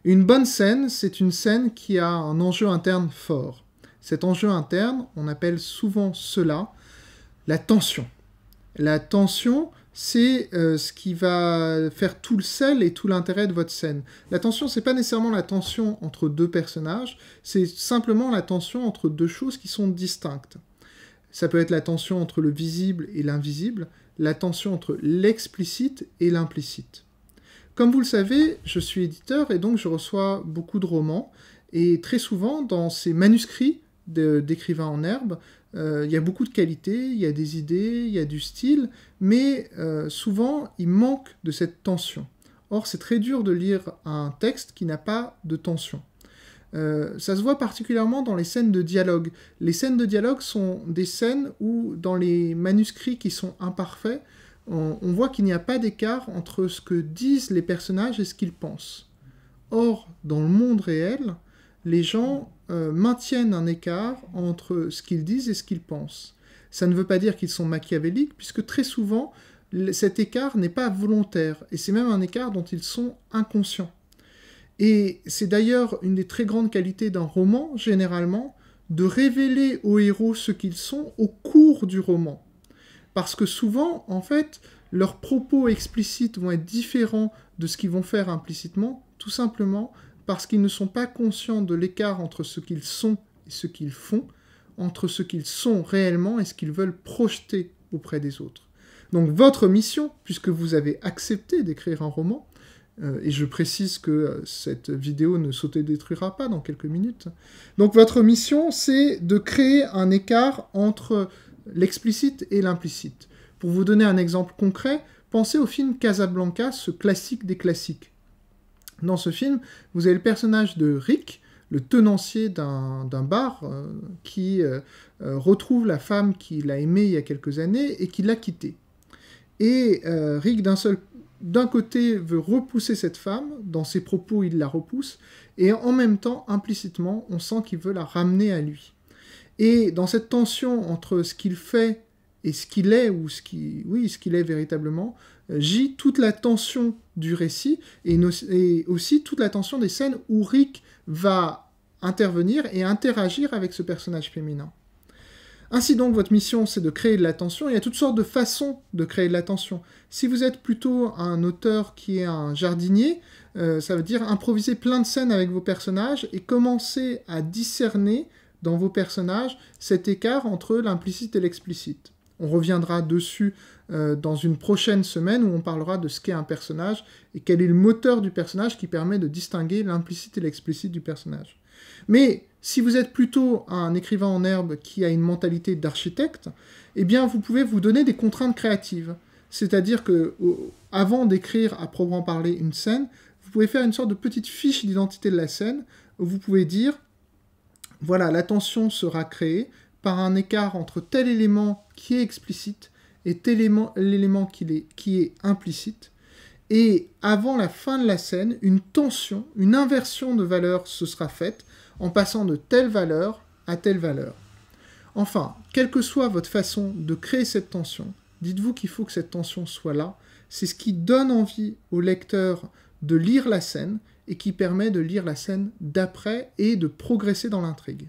Une bonne scène, c'est une scène qui a un enjeu interne fort. Cet enjeu interne, on appelle souvent cela la tension. La tension, c'est ce qui va faire tout le sel et tout l'intérêt de votre scène. La tension, c'est pas nécessairement la tension entre deux personnages, c'est simplement la tension entre deux choses qui sont distinctes. Ça peut être la tension entre le visible et l'invisible, la tension entre l'explicite et l'implicite. Comme vous le savez, je suis éditeur et donc je reçois beaucoup de romans, et très souvent, dans ces manuscrits d'écrivains en herbe, il y a beaucoup de qualité, il y a des idées, il y a du style, mais souvent, il manque de cette tension. Or, c'est très dur de lire un texte qui n'a pas de tension. Ça se voit particulièrement dans les scènes de dialogue. Les scènes de dialogue sont des scènes où, dans les manuscrits qui sont imparfaits, on voit qu'il n'y a pas d'écart entre ce que disent les personnages et ce qu'ils pensent. Or, dans le monde réel, les gens maintiennent un écart entre ce qu'ils disent et ce qu'ils pensent. Ça ne veut pas dire qu'ils sont machiavéliques, puisque très souvent, cet écart n'est pas volontaire, et c'est même un écart dont ils sont inconscients. Et c'est d'ailleurs une des très grandes qualités d'un roman, généralement, de révéler aux héros ce qu'ils sont au cours du roman. Parce que souvent, en fait, leurs propos explicites vont être différents de ce qu'ils vont faire implicitement, tout simplement parce qu'ils ne sont pas conscients de l'écart entre ce qu'ils sont et ce qu'ils font, entre ce qu'ils sont réellement et ce qu'ils veulent projeter auprès des autres. Donc votre mission, puisque vous avez accepté d'écrire un roman, et je précise que cette vidéo ne s'autodétruira pas dans quelques minutes, donc votre mission, c'est de créer un écart entre l'explicite et l'implicite. Pour vous donner un exemple concret, pensez au film Casablanca, ce classique des classiques. Dans ce film, vous avez le personnage de Rick, le tenancier d'un bar, qui retrouve la femme qu'il a aimée il y a quelques années et qui l'a quittée. Et Rick, d'un côté, veut repousser cette femme, dans ses propos, il la repousse, et en même temps, implicitement, on sent qu'il veut la ramener à lui. Et dans cette tension entre ce qu'il fait et ce qu'il est, ou ce qu'il est véritablement, gît toute la tension du récit, et aussi toute la tension des scènes où Rick va intervenir et interagir avec ce personnage féminin. Ainsi donc, votre mission, c'est de créer de la tension. Il y a toutes sortes de façons de créer de la tension. Si vous êtes plutôt un auteur qui est un jardinier, ça veut dire improviser plein de scènes avec vos personnages et commencer à discerner dans vos personnages cet écart entre l'implicite et l'explicite. On reviendra dessus dans une prochaine semaine où on parlera de ce qu'est un personnage et quel est le moteur du personnage qui permet de distinguer l'implicite et l'explicite du personnage. Mais si vous êtes plutôt un écrivain en herbe qui a une mentalité d'architecte, eh bien vous pouvez vous donner des contraintes créatives. C'est-à-dire que, avant d'écrire à proprement parler une scène, vous pouvez faire une sorte de petite fiche d'identité de la scène où vous pouvez dire voilà, la tension sera créée par un écart entre tel élément qui est explicite et tel élément qui est implicite. Et avant la fin de la scène, une tension, une inversion de valeur se sera faite en passant de telle valeur à telle valeur. Enfin, quelle que soit votre façon de créer cette tension, dites-vous qu'il faut que cette tension soit là. C'est ce qui donne envie au lecteur de lire la scène et qui permet de lire la scène d'après et de progresser dans l'intrigue.